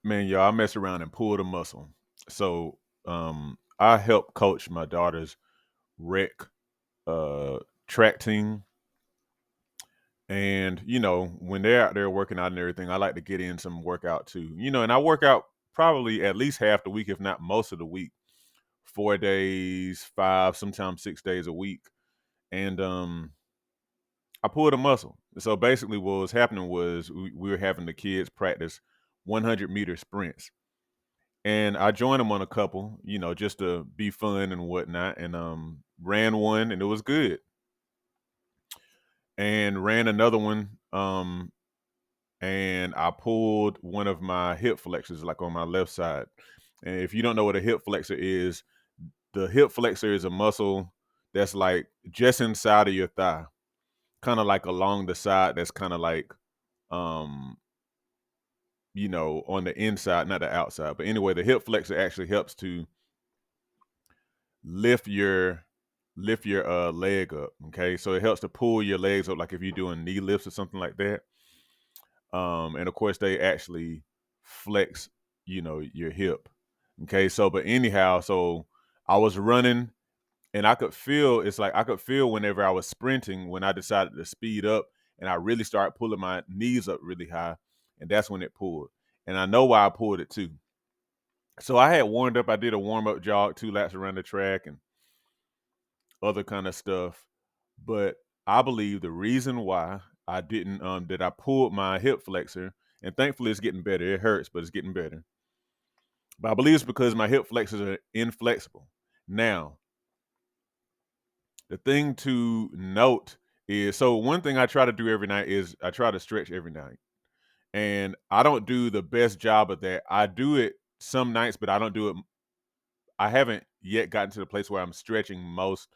Man, y'all, I mess around and pulled a muscle. So I help coach my daughter's rec uh track team. And, when they're out there working out and everything, I like to get in some workout too. And I work out probably at least half the week, if not most of the week, 4 days, five, sometimes 6 days a week. And I pulled a muscle. So basically what was happening was we were having the kids practice 100-meter sprints. And I joined them on a couple, just to be fun and whatnot, and ran one and it was good. And ran another one, and I pulled one of my hip flexors, like on my left side. And if you don't know what a hip flexor is, the hip flexor is a muscle that's like just inside of your thigh, kind of like along the side. That's kind of like, um, on the inside, not the outside. But anyway, the hip flexor actually helps to lift your leg up. Okay, so it helps to pull your legs up, like if you're doing knee lifts or something like that. And of course they actually flex, your hip. Okay, so but anyhow, so I was running and I could feel whenever I was sprinting, when I decided to speed up and I really started pulling my knees up really high, and that's when it pulled. And I know why I pulled it too. So I had warmed up, I did a warm-up jog, 2 laps around the track and other kind of stuff. But I believe the reason why I didn't that I pulled my hip flexor, and thankfully it's getting better. It hurts, but it's getting better. But I believe it's because my hip flexors are inflexible. Now, the thing to note is, so one thing I try to do every night is I try to stretch every night. And I don't do the best job of that. I do it some nights, but I don't do it. I haven't yet gotten to the place where I'm stretching most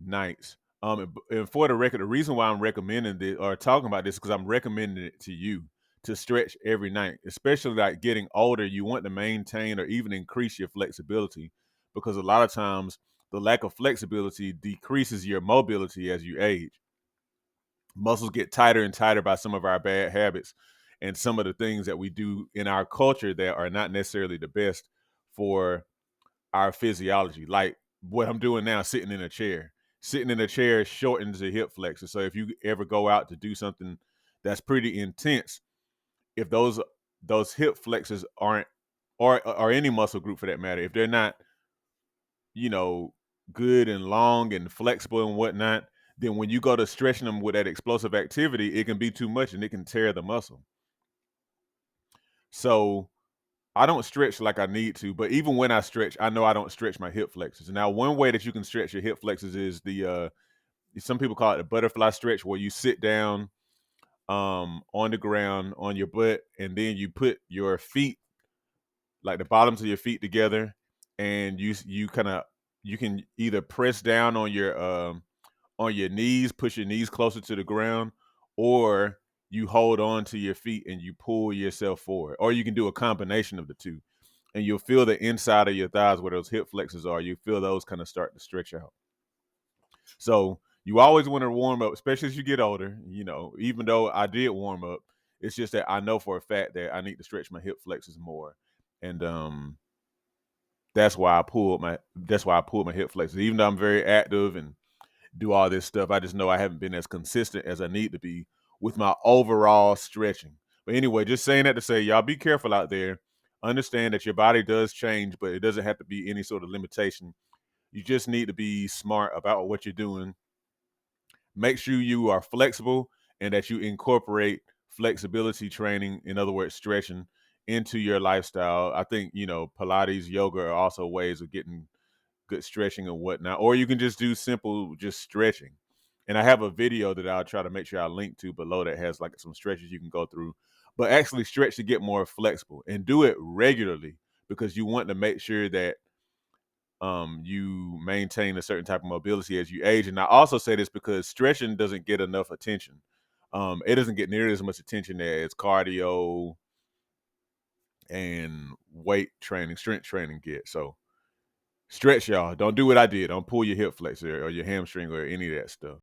nights. And for the record, the reason why I'm recommending this or talking about this is because I'm recommending it to you to stretch every night, especially like getting older. You want to maintain or even increase your flexibility, because a lot of times the lack of flexibility decreases your mobility as you age. Muscles get tighter and tighter by some of our bad habits and some of the things that we do in our culture that are not necessarily the best for our physiology, like what I'm doing now, sitting in a chair. Sitting in a chair shortens the hip flexor. So if you ever go out to do something that's pretty intense, if those hip flexors aren't, or any muscle group for that matter, if they're not, you know, good and long and flexible and whatnot, then when you go to stretching them with that explosive activity, it can be too much and it can tear the muscle. So I don't stretch like I need to, but even when I stretch, I know I don't stretch my hip flexors. Now, one way that you can stretch your hip flexors is some people call it the butterfly stretch, where you sit down on the ground on your butt, and then you put your feet, like the bottoms of your feet, together, and you kind of, you can either press down on your knees, push your knees closer to the ground, or you hold on to your feet and you pull yourself forward, or you can do a combination of the two, and you'll feel the inside of your thighs where those hip flexors are. You feel those kind of start to stretch out. So you always want to warm up, especially as you get older. Even though I did warm up, it's just that I know for a fact that I need to stretch my hip flexors more, and that's why I pulled my hip flexors. Even though I'm very active and do all this stuff, I just know I haven't been as consistent as I need to be with my overall stretching. But anyway, just saying that to say, y'all be careful out there. Understand that your body does change, but it doesn't have to be any sort of limitation. You just need to be smart about what you're doing. Make sure you are flexible and that you incorporate flexibility training, in other words, stretching, into your lifestyle. I think, Pilates, yoga are also ways of getting good stretching and whatnot. Or you can just do simple, just stretching. And I have a video that I'll try to make sure I link to below that has like some stretches you can go through. But actually stretch to get more flexible, and do it regularly, because you want to make sure that you maintain a certain type of mobility as you age. And I also say this because stretching doesn't get enough attention. It doesn't get nearly as much attention as cardio and weight training, strength training get. So stretch, y'all. Don't do what I did. Don't pull your hip flexor or your hamstring or any of that stuff.